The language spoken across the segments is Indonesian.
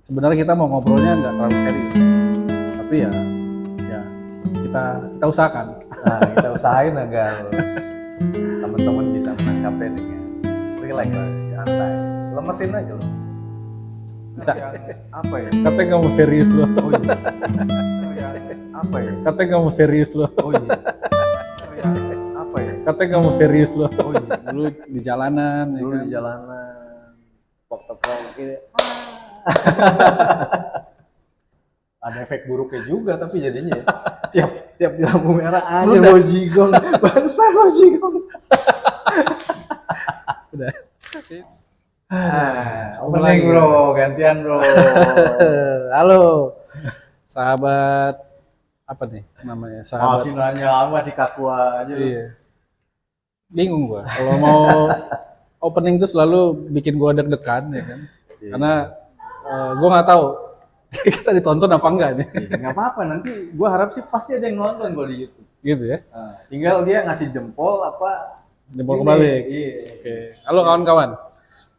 sebenarnya kita mau ngobrolnya nggak terlalu serius, tapi ya kita usahakan. Nah, kita usahain agar teman-teman bisa menangkapnya dengan relax, santai, lemesin aja lemesin. Bisa. Apa ya? Katanya nggak mau serius loh. Oh iya. Apa ya? Katanya nggak mau serius loh. Oh iya. Apa ya? Katanya nggak mau serius loh. Oh iya. Dulu di jalanan. Dulu ya kan? di jalanan, tepok-tepok gitu. Ada efek buruknya juga tapi jadinya ya. tiap di lampu merah aja bojigong, bangsa bojigong. Udah. Opening bro, gantian bro. Halo, sahabat apa nih namanya? Sahabat. Masih nanya apa sih kaku aja. Iya. Bingung gua. Kalau mau opening tuh selalu bikin gua deg-degan ya kan. Iya. Karena gua nggak tahu kita ditonton apa enggak nih. Nggak apa-apa, nanti gua harap sih pasti ada yang nonton kalau di YouTube. Gitu ya. Nah, tinggal dia ngasih jempol apa Jempol ini. kebalik. Iya. Oke. Halo kawan-kawan.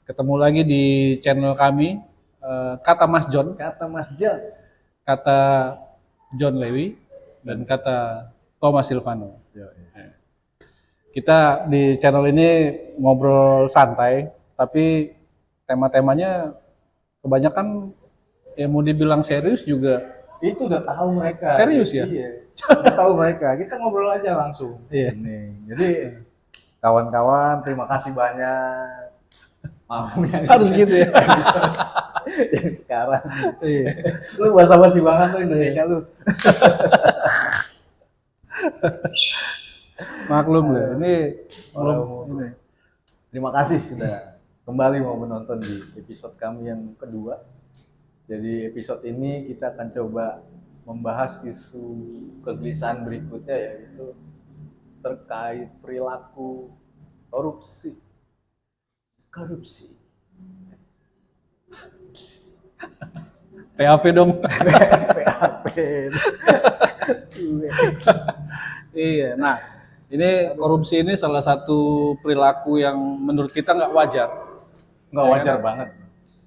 Ketemu lagi di channel kami kata Mas John, Kata Mas John, kata John Lewi dan kata Thomas Silvano. Kita di channel ini ngobrol santai, tapi tema-temanya kebanyakan ya mau dibilang serius juga. itu udah tahu mereka. Serius ya? Iya. Udah tahu mereka. Kita ngobrol aja langsung. Iya. Nih. Jadi kawan-kawan, terima kasih banyak. Harus gitu ya. Yang sekarang. Iya. Lu basa-basi banget tuh Indonesia lu. Maklum lah. Ini belum ini. Terima kasih sudah kembali mau menonton di episode kami yang kedua. Jadi episode ini kita akan coba membahas isu kegelisahan berikutnya, yaitu terkait perilaku korupsi. PAP dong. PAP. Iya. Nah, ini korupsi ini salah satu perilaku yang menurut kita nggak wajar. Nggak wajar banget.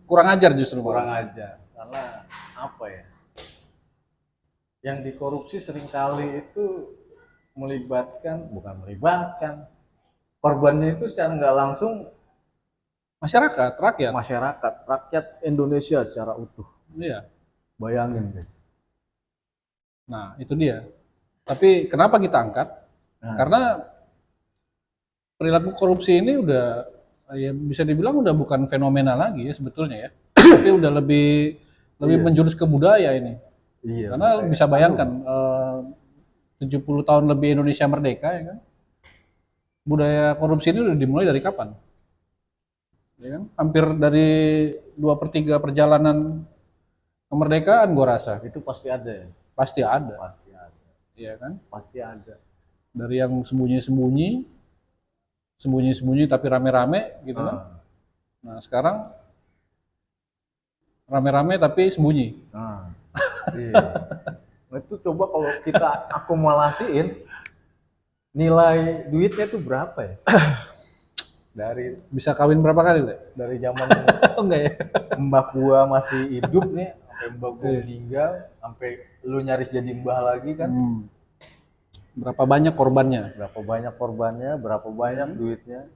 Kurang ajar justru. Kurang ajar. Karena apa ya? Yang dikorupsi seringkali itu bukan melibatkan korbannya itu secara nggak langsung Masyarakat, rakyat Indonesia secara utuh. Iya. Bayangin guys. Nah, itu dia. Tapi kenapa kita angkat? Nah. Karena perilaku korupsi ini udah ya bisa dibilang udah bukan fenomena lagi ya sebetulnya ya. Tapi udah lebih Iya. menjurus ke budaya ini. Iya. Karena bisa bayangkan 70 tahun lebih Indonesia merdeka ya kan. Budaya korupsi ini udah dimulai dari kapan? Ya kan? Hampir dari 2/3 perjalanan kemerdekaan gua rasa. Itu pasti ada ya. Pasti ada. Pasti ada. Iya kan? Pasti ada. Dari yang sembunyi-sembunyi tapi rame-rame gitu kan. Nah, sekarang rame-rame tapi sembunyi. Nah, iya. Nah, itu coba kalau kita akumulasiin nilai duitnya itu berapa ya? Dari Bisa kawin berapa kali, Le? dari zaman Oh, enggak ya? mbak gua masih hidup nih, sampai mbak gua meninggal, sampai lu nyaris jadi mbah lagi kan. Berapa banyak korbannya? Berapa banyak korbannya, berapa banyak duitnya.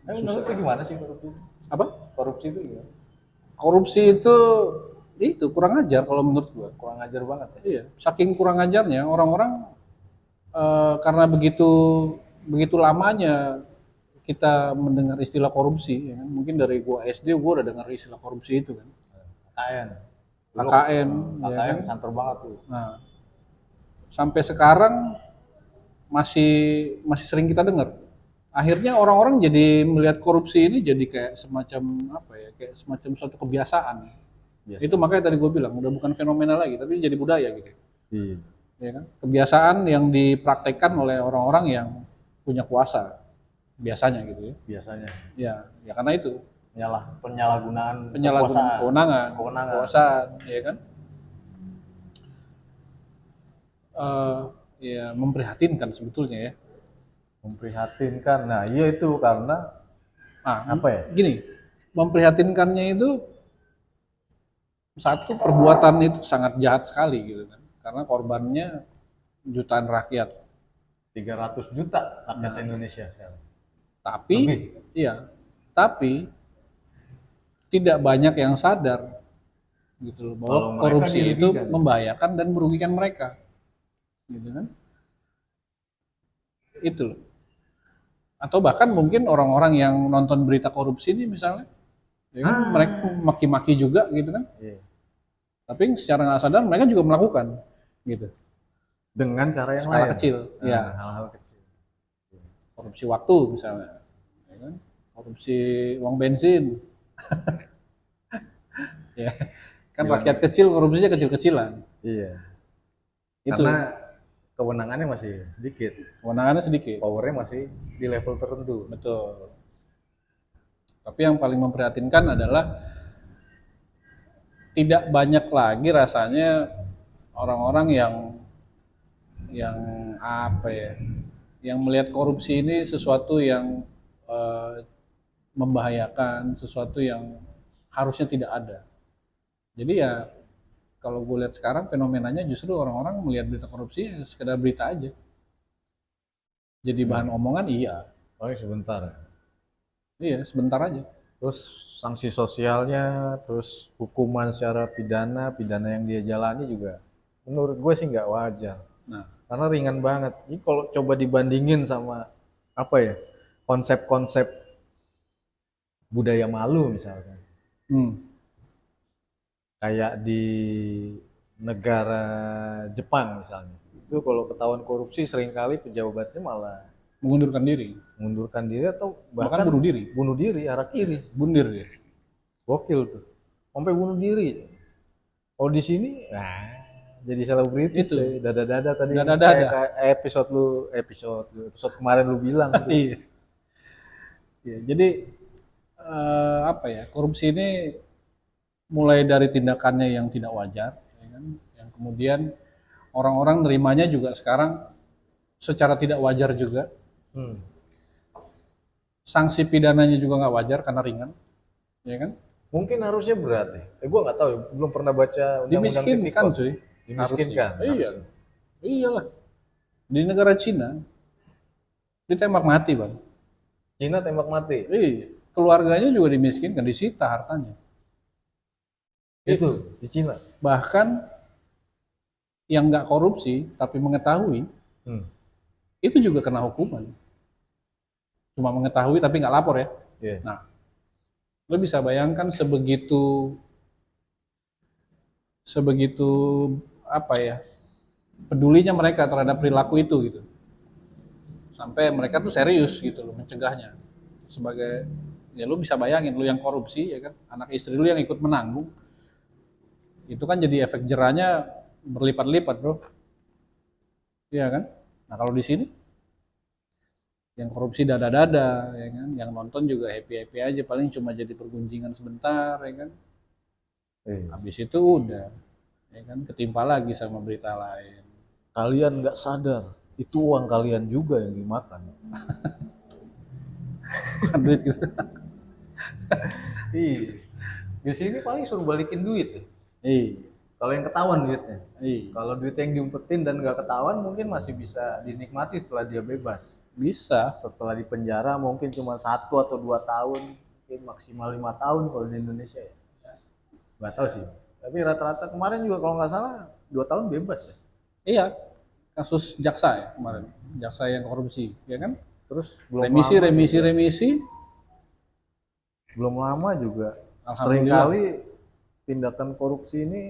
Menurut lu gimana sih korupsi? Apa? Korupsi itu gimana? Korupsi itu kurang ajar kalau menurut gua. Kurang ajar banget ya. Iya, saking kurang ajarnya orang-orang karena begitu lamanya kita mendengar istilah korupsi, ya kan? Mungkin dari gua SD gua udah dengar istilah korupsi itu kan. KKN. KKN, ya KKN kan? santer banget tuh. Nah, sampai sekarang masih sering kita dengar. Akhirnya orang-orang jadi melihat korupsi ini jadi kayak semacam apa ya? Kayak semacam suatu kebiasaan. Biasa. Itu makanya tadi gue bilang udah bukan fenomena lagi, tapi jadi budaya gitu. Iya. Ya kan? Kebiasaan yang dipraktekkan oleh orang-orang yang punya kuasa biasanya gitu ya. Biasanya. Ya karena itu Penyalahgunaan kewenangan, kekuasaan, ya kan? Ya memprihatinkan sebetulnya ya. Memprihatinkan. Nah, iya itu karena apa ya? Gini, memprihatinkannya itu satu perbuatan itu sangat jahat sekali gitu kan. Karena korbannya jutaan rakyat. 300 juta rakyat Nah, Indonesia sekarang. tapi Lebih. iya, tapi tidak banyak yang sadar gitu loh bahwa Kalau mereka korupsi itu dirugikan. membahayakan dan merugikan mereka. Gitu kan? Itu loh. Atau bahkan mungkin orang-orang yang nonton berita korupsi ini misalnya, ya kan mereka maki-maki juga gitu kan. Iya. Tapi secara nggak sadar mereka juga melakukan gitu. Dengan cara yang Skala lain. kecil, ya. Hal-hal kecil. Korupsi waktu misalnya, ya kan? Korupsi uang bensin, ya. Kan Bilang, rakyat kecil korupsinya kecil-kecilan. iya. Itu Karena kewenangannya masih sedikit, kewenangannya sedikit. powernya masih di level tertentu. Betul. Tapi yang paling memprihatinkan adalah tidak banyak lagi rasanya orang-orang yang apa ya, yang melihat korupsi ini sesuatu yang eh, membahayakan, sesuatu yang harusnya tidak ada. Jadi ya kalau gue lihat sekarang fenomenanya justru orang-orang melihat berita korupsi ya sekedar berita aja. Jadi bahan omongan iya, Paling sebentar. iya sebentar aja. Terus sanksi sosialnya, terus hukuman secara pidana, pidana yang dia jalani juga menurut gue sih nggak wajar. Nah, Karena ringan banget. Ini kalau coba dibandingin sama apa ya, konsep-konsep budaya malu misalkan. hmm, Kayak di negara Jepang misalnya. Itu kalau ketahuan korupsi seringkali pejabatnya malah mengundurkan diri, mengundurkan diri atau bahkan bahkan bunuh diri, bunuh diri arah kiri. bundir dia. Gokil tuh. Sampai bunuh diri. Kalau di sini, nah, jadi selebritis Itu, deh. Dada-dada tadi dada-dada. kayak episode kemarin lu bilang tuh. Iya. Iya, jadi apa ya? Korupsi ini mulai dari tindakannya yang tidak wajar, ya kan? Yang kemudian orang-orang nerimanya juga sekarang secara tidak wajar juga. Hmm. Sanksi pidananya juga nggak wajar karena ringan, ya kan? Mungkin harusnya berat deh. Gua nggak tahu, belum pernah baca undang-undang Dimiskinkan, tipikor. cuy. Dimiskinkan, Harusnya. Iya, harusnya. iyalah. Di negara Cina ditembak mati, bang. Cina tembak mati. Iya, keluarganya juga dimiskinkan, disita hartanya. Itu di Cina. Bahkan yang nggak korupsi tapi mengetahui Hmm. itu juga kena hukuman. Cuma mengetahui tapi nggak lapor ya. Iya. Nah, lo bisa bayangkan sebegitu sebegitu apa ya pedulinya mereka terhadap perilaku itu gitu. Sampai mereka tuh serius gitu loh mencegahnya. Sebagai ya lu bisa bayangin lu yang korupsi ya kan, anak istri lu yang ikut menanggung. Itu kan jadi efek jerahnya berlipat-lipat, Bro. Iya kan? Nah, kalau di sini yang korupsi dada-dada ya kan, yang nonton juga happy-happy aja paling cuma jadi pergunjingan sebentar ya kan. Iya. Habis itu udah ya kan ketimpa lagi sama berita lain. Kalian nggak sadar, itu uang kalian juga yang dimakan. Bukan duit gitu. Iya. Di sini paling suruh balikin duit ya. Iya. Kalau yang ketahuan duitnya. Iya. Kalau duit yang diumpetin dan nggak ketahuan mungkin masih bisa dinikmati setelah dia bebas. Bisa. Setelah di penjara mungkin cuma 1 atau 2 tahun, mungkin maksimal 5 tahun kalau di Indonesia ya. Nggak tahu sih. Tapi rata-rata kemarin juga kalau nggak salah 2 tahun bebas ya. Iya. Kasus jaksa ya kemarin. Jaksa yang korupsi, ya kan? Terus belum Remisi, lama remisi, juga, remisi. belum lama juga Alhamdulillah. seringkali tindakan korupsi ini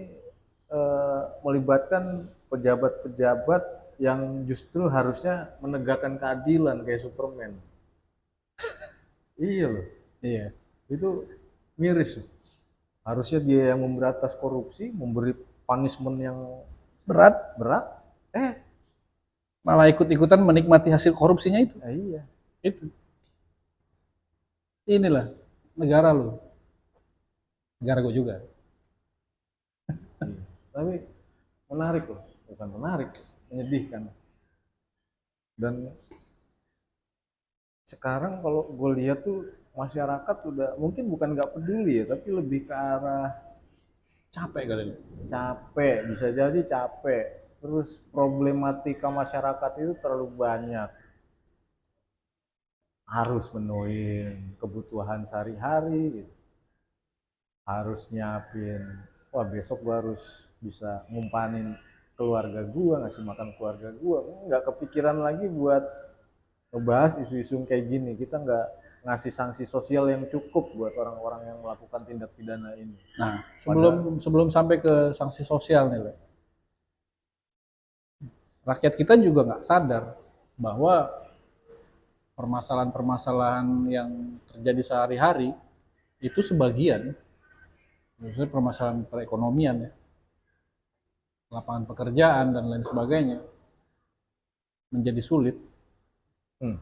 melibatkan pejabat-pejabat yang justru harusnya menegakkan keadilan kayak Superman. Iya loh, Iya. itu miris. Harusnya dia yang memberantas korupsi, memberi punishment yang Berat. berat. Malah ikut-ikutan menikmati hasil korupsinya itu. Iya. Itu. Inilah negara lo. Negara gue juga. Iya. Tapi menarik loh, bukan menarik, menyedihkan. Dan sekarang kalau gue lihat tuh masyarakat udah mungkin bukan nggak peduli ya, tapi lebih ke arah Capek kali ini. capek, bisa jadi capek. Terus problematika masyarakat itu terlalu banyak. Harus menuhin kebutuhan sehari-hari, gitu. Harus nyiapin, wah besok gua harus bisa ngumpanin keluarga gua, ngasih makan keluarga gua. Nggak kepikiran lagi buat ngebahas isu-isu kayak gini. Kita nggak ngasih sanksi sosial yang cukup buat orang-orang yang melakukan tindak pidana ini. Nah, Padahal, sebelum sampai ke sanksi sosial nih, Le, rakyat kita juga nggak sadar bahwa permasalahan-permasalahan yang terjadi sehari-hari itu sebagian, misalnya permasalahan perekonomian, ya, lapangan pekerjaan dan lain sebagainya menjadi sulit.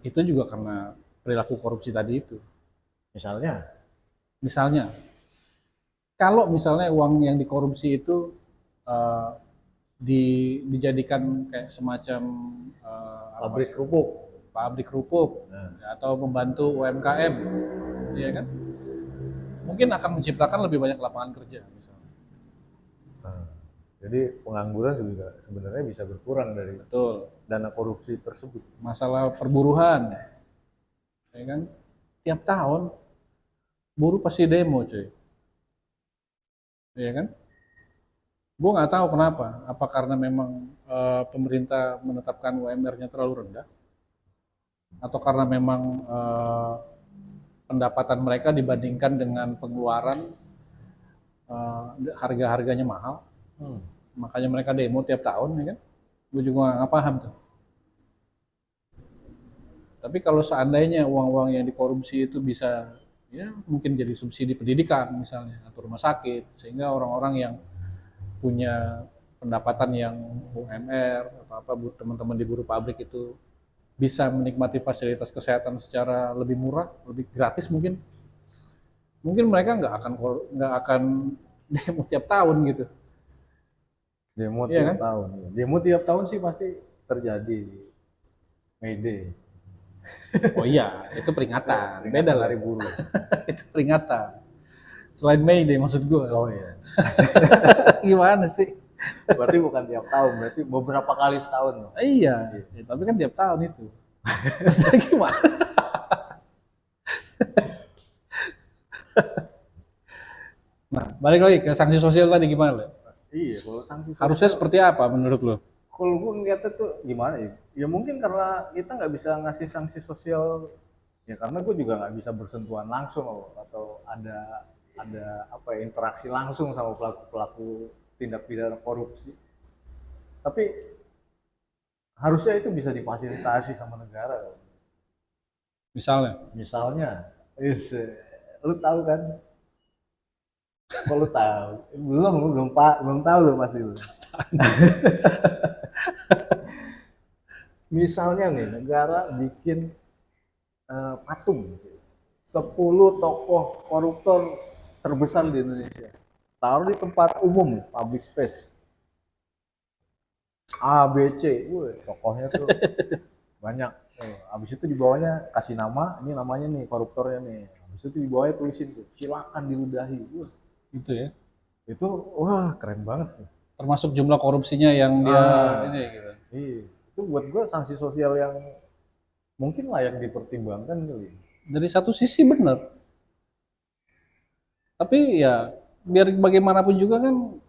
Itu juga karena perilaku korupsi tadi itu. Misalnya, kalau misalnya uang yang dikorupsi itu eh, dijadikan kayak semacam pabrik kerupuk ya, atau membantu UMKM, ya kan? Mungkin akan menciptakan lebih banyak lapangan kerja misalnya. jadi pengangguran juga sebenarnya bisa berkurang dari Betul. dana korupsi tersebut. Masalah perburuhan, ya kan? Tiap tahun buruh pasti demo, cuy. Ya kan? Gue nggak tahu kenapa. Apa karena memang pemerintah menetapkan UMR-nya terlalu rendah, atau karena memang pendapatan mereka dibandingkan dengan pengeluaran harga-harganya mahal. Makanya mereka demo tiap tahun, ya kan? Gue juga nggak paham tuh. Tapi kalau seandainya uang-uang yang dikorupsi itu bisa, ya mungkin jadi subsidi pendidikan misalnya, atau rumah sakit, sehingga orang-orang yang punya pendapatan yang UMR atau apa, teman-teman di buruh pabrik itu bisa menikmati fasilitas kesehatan secara lebih murah, lebih gratis mungkin. Mungkin mereka nggak akan demo tiap tahun gitu. Demo Iya tiap kan? tahun. Demo tiap tahun sih pasti terjadi. May Day. Oh iya, itu peringatan. Beda lah. Hari Buruh. Itu peringatan. Selain May Day maksud gue. Oh iya. Gimana sih? Berarti bukan tiap tahun, berarti beberapa kali setahun. Iya, ya, tapi kan tiap tahun itu. Terus gimana? Nah, balik lagi ke sanksi sosial tadi gimana, Le? Iya, kalau sanksi Harusnya sosial, seperti apa menurut lo? kalau gue ngeliatnya tuh gimana ya? Ya mungkin karena kita nggak bisa ngasih sanksi sosial, ya karena gue juga nggak bisa bersentuhan langsung atau ada apa ya, interaksi langsung sama pelaku-pelaku tindak pidana korupsi. Tapi harusnya itu bisa difasilitasi sama negara. Misalnya, Misalnya, lu tahu kan? Kok lu tahu? Belum tahu lu masih lu. Misalnya nih, negara bikin patung 10 tokoh koruptor terbesar di Indonesia. Taruh di tempat umum, public space. A, B, C, tokohnya tuh banyak. Habis itu di bawahnya kasih nama, ini namanya nih koruptornya nih. Habis itu di bawahnya tulisin tuh, silakan diludahi. itu ya. Itu wah keren banget. Termasuk jumlah korupsinya yang dia ini gitu. Iya. Itu buat gue sanksi sosial yang mungkin layak dipertimbangkan kali. Dari satu sisi benar. Tapi ya biar bagaimanapun juga kan,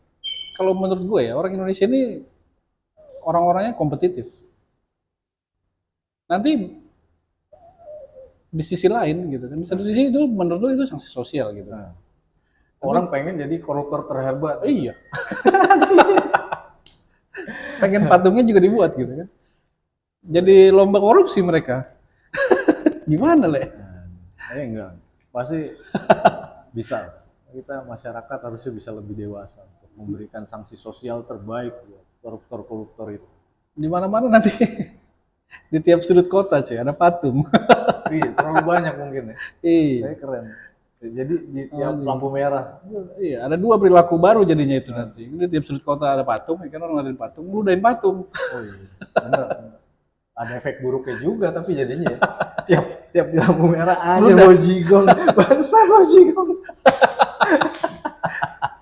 kalau menurut gue ya, orang Indonesia ini orang-orangnya kompetitif. Nanti di sisi lain gitu kan, di satu sisi itu menurut gue itu sanksi sosial gitu. Nah, orang pengen jadi koruptor terhebat. Iya. Pengen patungnya juga dibuat gitu kan. Jadi lomba korupsi mereka. Gimana, Le? Enggak. Pasti bisa. Kita masyarakat harusnya bisa lebih dewasa untuk memberikan sanksi sosial terbaik buat koruptor-koruptor itu. Di mana-mana nanti di tiap sudut kota, cuy, ada patung. Iya, terlalu banyak mungkin ya. Iya. Saya keren. Jadi di tiap lampu merah. Iya, ada 2 perilaku baru jadinya itu nanti. Di tiap sudut kota ada patung, ya kan, orang ngeliatin patung, ludahin patung. Oh iya, benar. Ada efek buruknya juga tapi jadinya ya. Tiap di lampu merah aja Udah. mau jigong, bangsa mau jigong.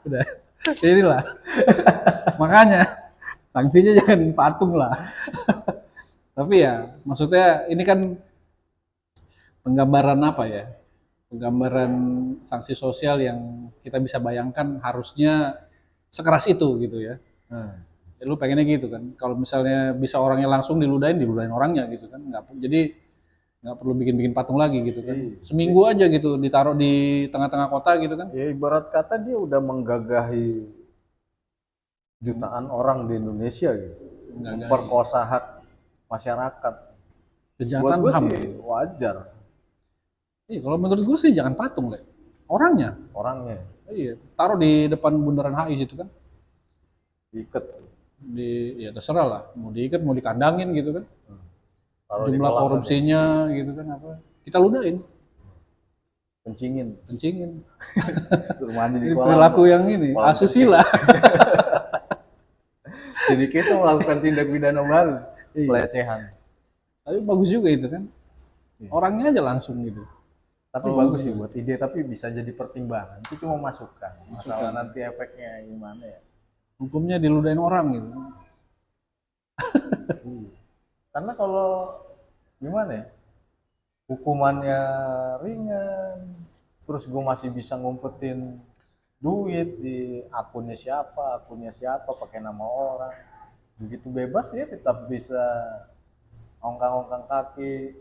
Udah. Inilah. Makanya sanksinya jangan patung lah. Tapi ya, maksudnya ini kan penggambaran apa ya? Penggambaran sanksi sosial yang kita bisa bayangkan harusnya sekeras itu gitu ya. Ya, lu pengennya gitu kan. Kalau misalnya bisa orangnya langsung diludahin, diludahin orangnya gitu kan. Jadi nggak perlu bikin-bikin patung lagi gitu kan. Iya. Seminggu aja gitu ditaruh di tengah-tengah kota gitu kan. Ya ibarat kata dia udah menggagahi jutaan orang di Indonesia gitu, Menggagahi. memperkosa hak masyarakat. Buat Kejahatan gue HAM. sih wajar Iya, kalau menurut gue sih jangan patung, Le. Orangnya. orangnya Iya, taruh di depan bundaran HI situ kan. diikat, Ya terserah lah, mau diikat, mau dikandangin gitu kan. taruh di Jumlah kolam korupsinya gitu kan apa. Kita ludahin, kencingin, kencingin. suruh mandi di Ini kolam. perilaku yang ini, Kolam asusila. Jadi kita melakukan tindak pidana baru, Iya. pelecehan. Tapi bagus juga itu kan. Iya. Orangnya aja langsung gitu. Tapi Oh, bagus sih iya. buat ide, tapi bisa jadi pertimbangan. Itu cuma masukan. Masalah nanti efeknya gimana ya? Hukumnya diludahin orang gitu. Karena kalau gimana ya? Hukumannya ringan, terus gue masih bisa ngumpetin duit di akunnya siapa, pakai nama orang. Begitu bebas ya tetap bisa ongkang-ongkang kaki,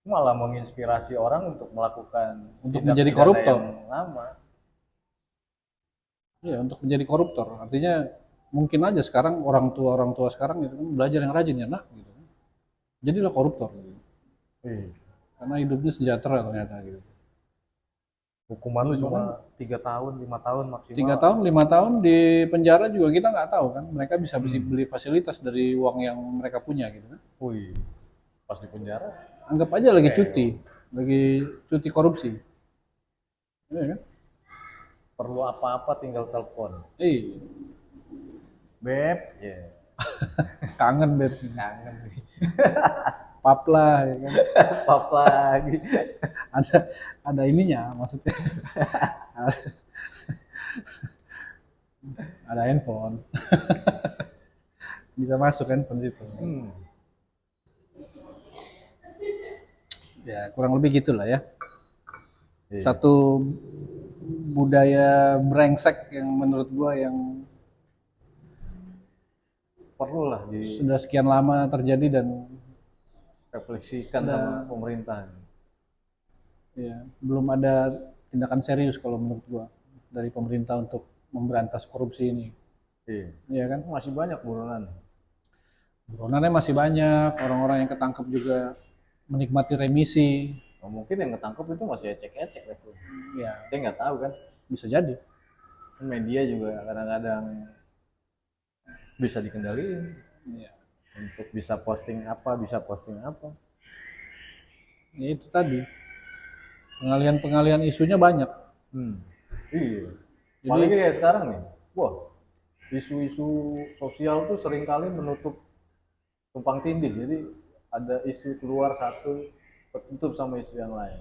malah menginspirasi orang untuk melakukan Untuk tindak menjadi pidana koruptor. yang lama. Iya, untuk menjadi koruptor. Artinya mungkin aja sekarang orang tua sekarang gitu kan belajar yang rajin ya nak gitu kan. Jadilah koruptor gitu. Iya. Karena hidupnya sejahtera ternyata gitu. Hukuman lu cuma 3 tahun, 5 tahun maksimal. 3 tahun, 5 tahun di penjara juga kita nggak tahu kan. Mereka bisa beli fasilitas dari uang yang mereka punya gitu kan. Wih, pas di penjara. Anggap aja lagi cuti korupsi. Iya kan? Perlu apa-apa tinggal telepon. Beb, ya. Kangen bet, Kangen nih. pap lah ya kan. Apa lagi? Ada ininya maksudnya. Ada handphone. Bisa masuk handphone situ. Ya kurang lebih gitulah ya. Iya. Satu budaya brengsek yang menurut gua yang Perlu lah sudah sekian lama terjadi dan direfleksikan Ada. sama pemerintah. ya belum ada tindakan serius kalau menurut gua dari pemerintah untuk memberantas korupsi ini. Iya. Iya kan? Masih banyak buronan. Buronannya masih banyak, orang-orang yang ketangkep juga menikmati remisi. Oh, mungkin yang ketangkep itu masih ecek-ecek itu. Ya, Kita nggak tahu kan. bisa jadi. Media juga kadang-kadang bisa dikendaliin Ya. untuk bisa posting apa. Ya itu tadi. Pengalihan isunya banyak. Iya. Jadi- Apalagi kayak sekarang nih. Wah, isu-isu sosial tuh seringkali menutup tumpang tindih. Jadi ada isu keluar satu, ketutup sama isu yang lain.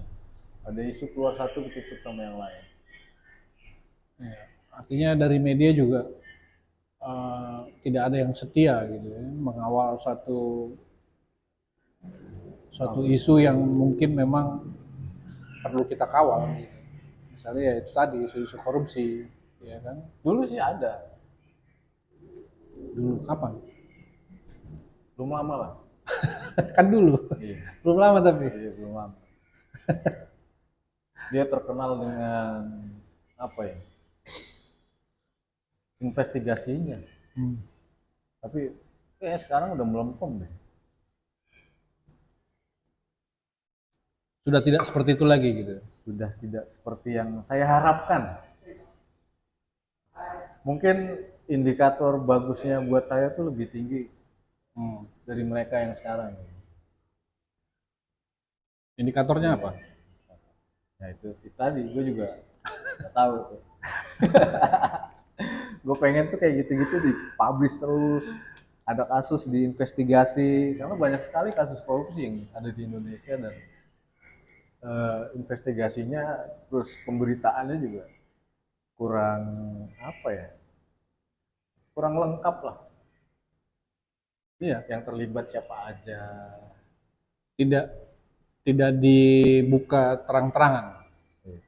Ada isu keluar satu, ketutup sama yang lain. Ya. Artinya dari media juga tidak ada yang setia gitu ya, mengawal satu isu yang mungkin memang perlu kita kawal gitu. Misalnya ya itu tadi isu-isu korupsi, ya kan? Dulu sih ada, Dulu kapan? belum lama lah. Kan dulu, Iya, belum lama tapi. iya belum lama. Dia terkenal dengan apa ya? Investigasinya. Tapi sekarang udah melempem deh. Sudah tidak seperti itu lagi gitu. Sudah tidak seperti yang saya harapkan. Mungkin indikator bagusnya buat saya tuh lebih tinggi dari mereka yang sekarang. Indikatornya apa? Nah itu tadi gue juga nggak tahu tuh. Gue pengen tuh kayak gitu-gitu dipublish terus, ada kasus diinvestigasi, karena banyak sekali kasus korupsi yang ada di Indonesia dan investigasinya, terus pemberitaannya juga kurang apa ya? Kurang lengkap lah. Iya, Yang terlibat siapa aja. tidak tidak dibuka terang-terangan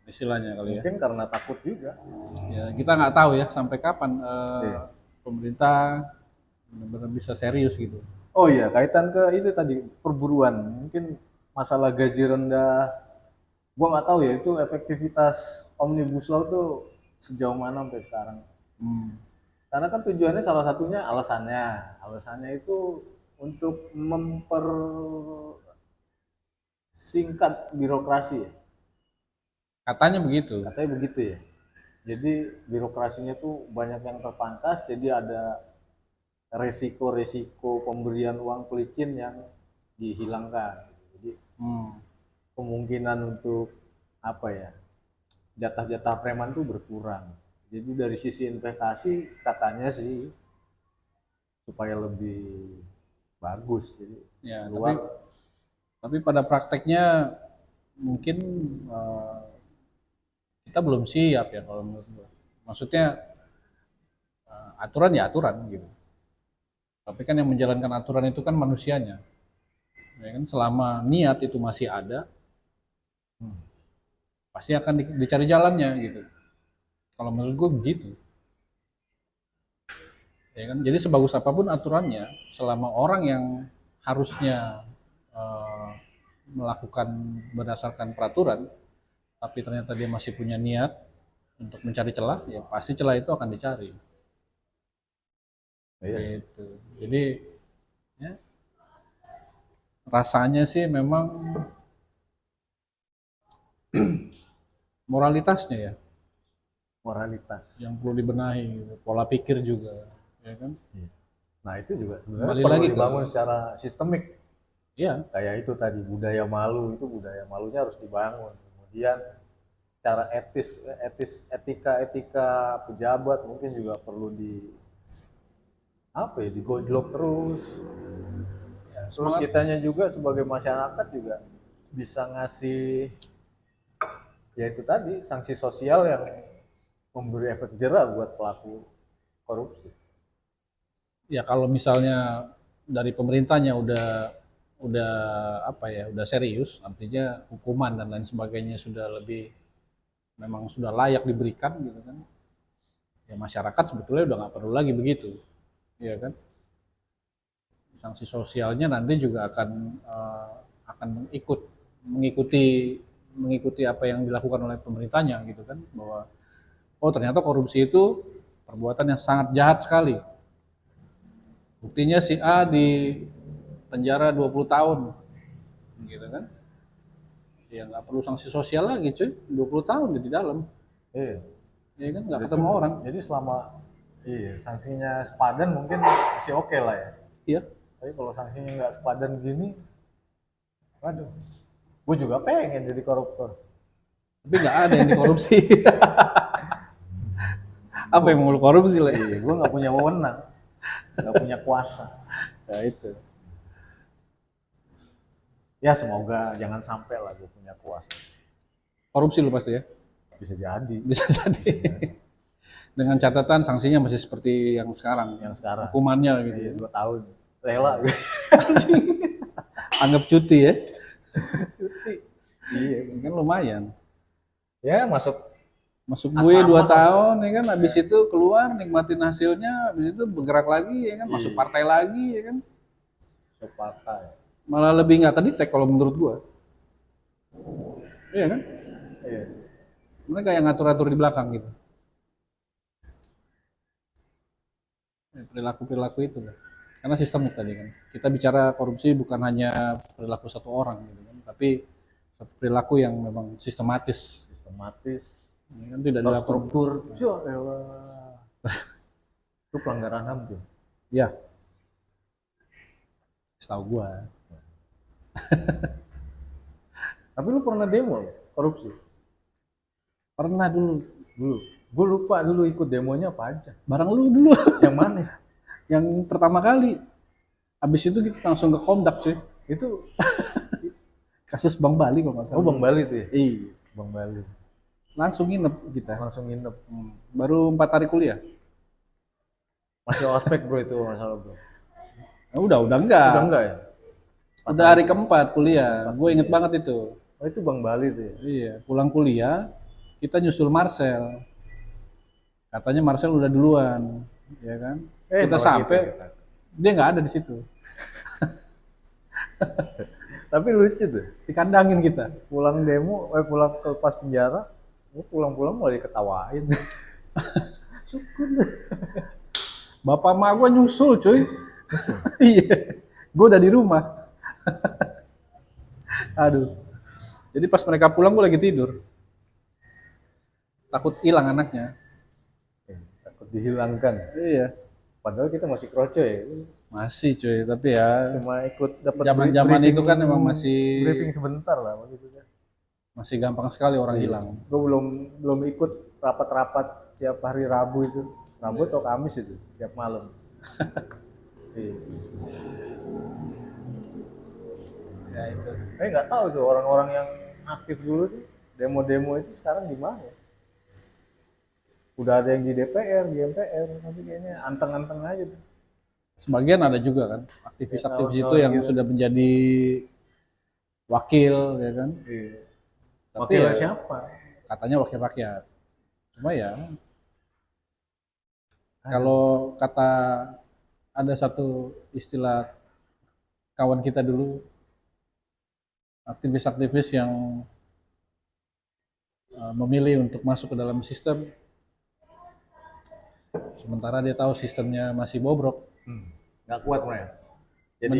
istilahnya kali ya. Mungkin karena takut juga. Ya kita nggak tahu ya sampai kapan Iya. pemerintah benar-benar bisa serius gitu. Oh iya, kaitan ke itu tadi perburuan. Mungkin masalah gaji rendah. Gua nggak tahu ya itu efektivitas omnibus law tuh sejauh mana sampai sekarang. Hmm. Karena kan tujuannya salah satunya alasannya itu untuk mempersingkat birokrasi ya. Katanya begitu. Katanya begitu ya. Jadi birokrasinya tuh banyak yang terpangkas, jadi ada resiko-resiko pemberian uang pelicin yang dihilangkan. Jadi Hmm. kemungkinan untuk apa ya, jatah-jatah preman tuh berkurang. Jadi dari sisi investasi katanya sih supaya lebih bagus. Jadi Ya, luar. tapi pada prakteknya mungkin eh, kita belum siap ya kalau menurut gue. Maksudnya aturan ya aturan gitu. Tapi kan yang menjalankan aturan itu kan manusianya. Ya kan selama niat itu masih ada, pasti akan dicari jalannya gitu. Kalau menurut gue begitu. Ya kan? Jadi sebagus apapun aturannya, selama orang yang harusnya eh, melakukan berdasarkan peraturan, tapi ternyata dia masih punya niat untuk mencari celah, ya pasti celah itu akan dicari. Iya. Gitu. Jadi ya, rasanya sih memang moralitasnya ya Moralitas. yang perlu dibenahi, gitu. Pola pikir juga, ya kan? Nah itu juga sebenarnya Kembali perlu lagi ke, dibangun secara sistemik. ya, Kayak itu tadi budaya malu, itu budaya malunya harus dibangun. Kemudian secara etika pejabat mungkin juga perlu digojlok terus. ya Terus semangat. kitanya juga sebagai masyarakat juga bisa ngasih ya itu tadi sanksi sosial yang memberi efek jerah buat pelaku korupsi. Ya kalau misalnya dari pemerintahnya udah apa ya, udah serius, artinya hukuman dan lain sebagainya sudah lebih memang sudah layak diberikan gitu kan. Ya masyarakat sebetulnya udah nggak perlu lagi begitu, ya kan? Sanksi sosialnya nanti juga akan mengikuti mengikuti apa yang dilakukan oleh pemerintahnya gitu kan, bahwa oh ternyata korupsi itu perbuatan yang sangat jahat sekali. Buktinya si A di penjara 20 tahun gitu kan. Ya nggak perlu sanksi sosial lagi cuy, 20 tahun di dalam. Iya. Ya kan nggak Jadi, ketemu orang. jadi selama sanksinya sepadan mungkin masih oke lah ya. Iya. Tapi kalau sanksinya nggak sepadan gini, waduh, gue juga pengen jadi koruptor. Tapi nggak ada yang dikorupsi. Apa yang mau lu korupsi lah? Iya, gue nggak punya wewenang, nggak punya kuasa. Ya itu. Ya semoga jangan sampai lah gue punya kuasa. Korupsi lu pasti ya. Bisa jadi. Bisa jadi. Dengan catatan sanksinya masih seperti yang sekarang. Yang sekarang. Hukumannya gitu. Iya, 2 tahun. Rela gue. Anggap cuti ya. Cuti. Iya. Kan lumayan. Ya masuk Masuk gue 2 asrama. tahun ya kan, habis itu keluar nikmatin hasilnya, habis itu bergerak lagi ya kan, masuk Iya. partai lagi ya kan. Masuk partai. Malah lebih nggak kedetek kalau menurut gua. Iya kan? Iya. Mereka yang ngatur-atur di belakang gitu. Ya, perilaku-perilaku itu lah. Karena sistemik tadi kan. Kita bicara korupsi bukan hanya perilaku satu orang gitu kan, tapi satu perilaku yang memang sistematis. Sistematis. Ini kan tidak dilakukan. Terstruktur. Ya elah. Itu pelanggaran HAM tuh. Ya, setahu gua. Tapi lu pernah demo loh, korupsi? Pernah dulu. Dulu. Gue lupa dulu ikut demonya apa aja. Barang lu dulu. Yang mana? Yang pertama kali. Habis itu kita langsung ke Komdak cuy. Itu Kasus Bang Bali kalau nggak salah. Oh, Bang Bali tuh ya? Iya, Bang Bali. langsung nginep kita. Langsung nginep. Baru 4 hari kuliah. Masih ospek bro itu masalah bro. Nah, udah enggak. Udah enggak ya? Udah hari keempat kuliah. Gue inget banget itu. Oh itu Bang Bali tuh ya? Iya, pulang kuliah, kita nyusul Marcel. Katanya Marcel udah duluan, ya kan? Kita malah sampai, gitu, kita. dia nggak ada di situ. Tapi lucu tuh. Dikandangin kita. Pulang demo, pulang ke pas penjara, gue pulang-pulang malah diketawain. Syukur. Bapak emak gue nyusul cuy. Iya, gue udah di rumah. Aduh. Jadi pas mereka pulang gue lagi tidur. Takut hilang anaknya. Takut dihilangkan. Iya. Padahal kita masih kroco ya. Masih cuy, tapi ya Cuma ikut dapat zaman-zaman itu kan emang masih briefing sebentar lah begitu kan. masih gampang sekali orang hilang. Gue belum ikut rapat-rapat tiap hari Rabu itu. Rabu atau Kamis itu tiap malam. Iya. Ya itu. Nggak tahu tuh orang-orang yang aktif dulu tuh demo-demo itu sekarang gimana? Udah ada yang di DPR, di MPR, tapi kayaknya anteng-anteng aja tuh. Sebagian ada juga kan aktivis-aktivis itu yang gitu. sudah menjadi wakil, ya kan? Iya. Tapi Wakilnya ya, siapa? katanya wakil rakyat. Cuma ya, kalau kata ada satu istilah kawan kita dulu, aktivis-aktivis yang memilih untuk masuk ke dalam sistem, sementara dia tahu sistemnya masih bobrok. Nggak kuat mereka. Jadi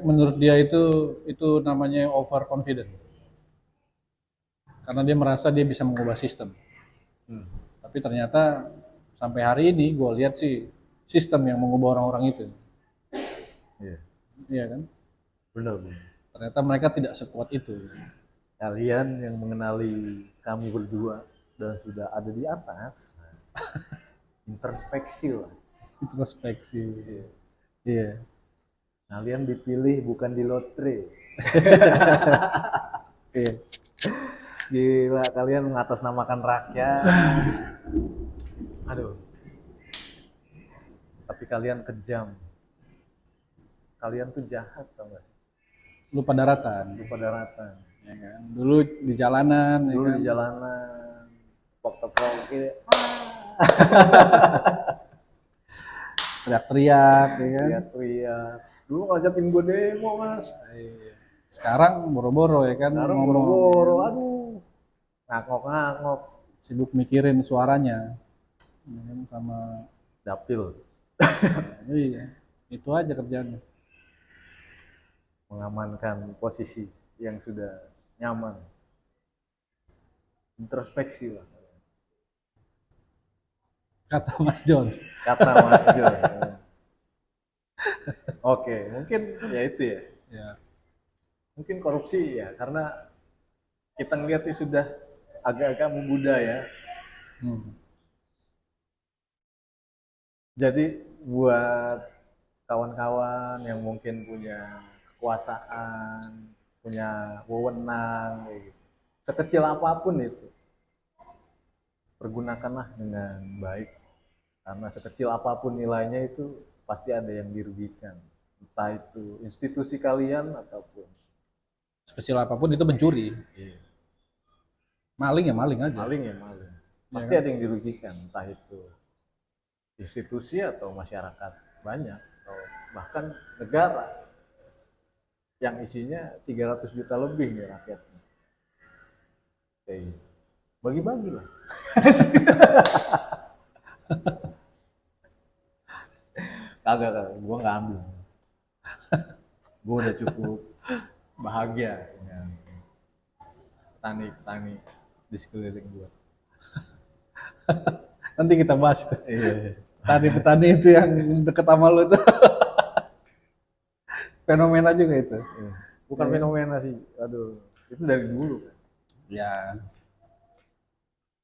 Menurut dia itu namanya overconfident. Karena dia merasa dia bisa mengubah sistem. Tapi ternyata sampai hari ini gue lihat sih sistem yang mengubah orang-orang itu. Iya. Iya kan? Benar. Ternyata mereka tidak sekuat itu. Kalian yang mengenali kami berdua dan sudah ada di atas, introspeksi lah. Introspeksi. Iya. Kalian dipilih bukan di lotre. Iya. Gila, kalian mengatasnamakan rakyat. Aduh. Tapi kalian kejam. Kalian tuh jahat, tau gak sih? Lupa daratan. Lupa daratan. Ya kan? Dulu di jalanan. Dulu ya kan? di jalanan. Tepok-tepok gitu. Teriak-teriak, ya kan? Teriak-teriak. Dulu ngajakin gue demo, Mas. Sekarang boro-boro ya kan? Sekarang boro-boro, aduh. Ngakok-ngakok. Sibuk mikirin suaranya. Ya kan? Sama dapil. Iya, itu aja kerjanya. Mengamankan posisi yang sudah nyaman. Introspeksi lah. Kata Mas John. Kata Mas John. Oke, mungkin ya itu ya. Ya. Mungkin korupsi ya, karena kita ngeliatnya sudah agak-agak membudaya. Jadi buat kawan-kawan yang mungkin punya kekuasaan, punya wewenang, kayak gitu. Sekecil apapun itu, pergunakanlah dengan baik. Karena sekecil apapun nilainya itu pasti ada yang dirugikan. Entah itu institusi kalian ataupun sekecil apapun itu mencuri. Iya. Maling ya maling aja. Maling ya maling. Pasti kan? ada yang dirugikan, entah itu institusi atau masyarakat banyak atau bahkan negara yang isinya 300 juta lebih nih rakyatnya. Oke. Bagi-bagi lah. Kagak, gue nggak ambil. Gue udah cukup bahagia dengan petani-petani di sekeliling gue. Nanti kita bahas. Iya. Petani-petani itu yang deket sama lo itu. Fenomena juga itu. Bukan fenomena sih, aduh, itu dari dulu. Ya.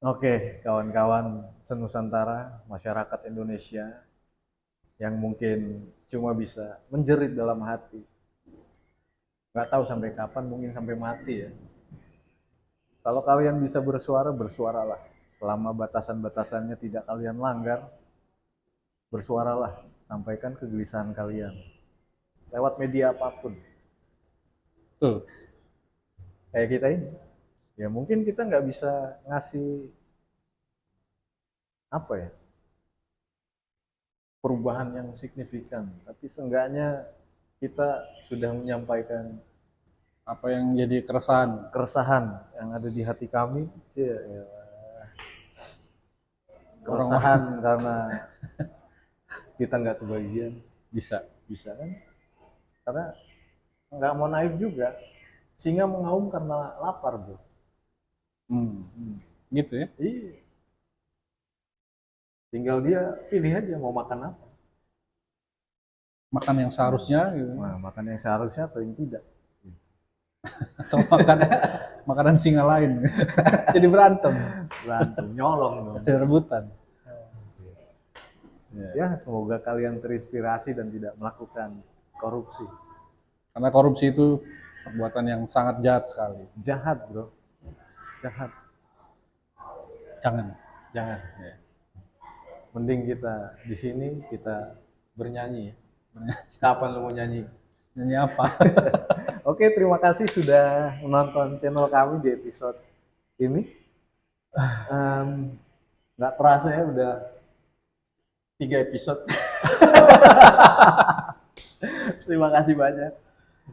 Oke, kawan-kawan senusantara, masyarakat Indonesia yang mungkin cuma bisa menjerit dalam hati. nggak tahu sampai kapan, mungkin sampai mati ya. Kalau kalian bisa bersuara, bersuaralah. Selama batasan-batasannya tidak kalian langgar, bersuaralah. Sampaikan kegelisahan kalian. Lewat media apapun. Betul. Kayak kita ini. Ya mungkin kita nggak bisa ngasih apa ya, perubahan yang signifikan. Tapi seenggaknya kita sudah menyampaikan Apa yang jadi keresahan keresahan yang ada di hati kami. Ya, orang-orang keresahan karena kita nggak kebagian. bisa. Bisa kan? Karena nggak mau naik juga. Singa mengaum karena lapar, bro. Gitu ya. Iya. Tinggal dia pilih aja mau makan apa. Makan yang seharusnya gitu. Nah, makan yang seharusnya atau yang tidak. Atau makan makanan singa lain. Jadi berantem, Berantem, nyolong dong. ada rebutan. Ya, semoga kalian terinspirasi dan tidak melakukan korupsi. Karena korupsi itu perbuatan yang sangat jahat sekali. Jahat, bro. Jahat. Jangan. Jangan. Ya. Mending kita di sini kita bernyanyi. Kapan lu mau nyanyi? Nyanyi apa? Oke, terima kasih sudah menonton channel kami di episode ini. Nggak terasa ya udah 3 episode. Terima kasih banyak.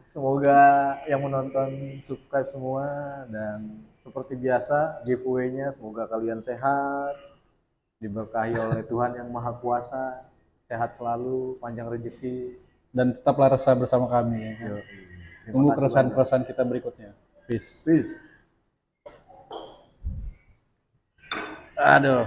Semoga yang menonton subscribe semua, dan seperti biasa giveaway-nya semoga kalian sehat, diberkahi oleh Tuhan yang Maha Kuasa, sehat selalu, panjang rezeki. Dan tetaplah resah bersama kami. Ya. Yo, Tunggu keresahan-keresahan kita berikutnya. Peace. Peace. Aduh.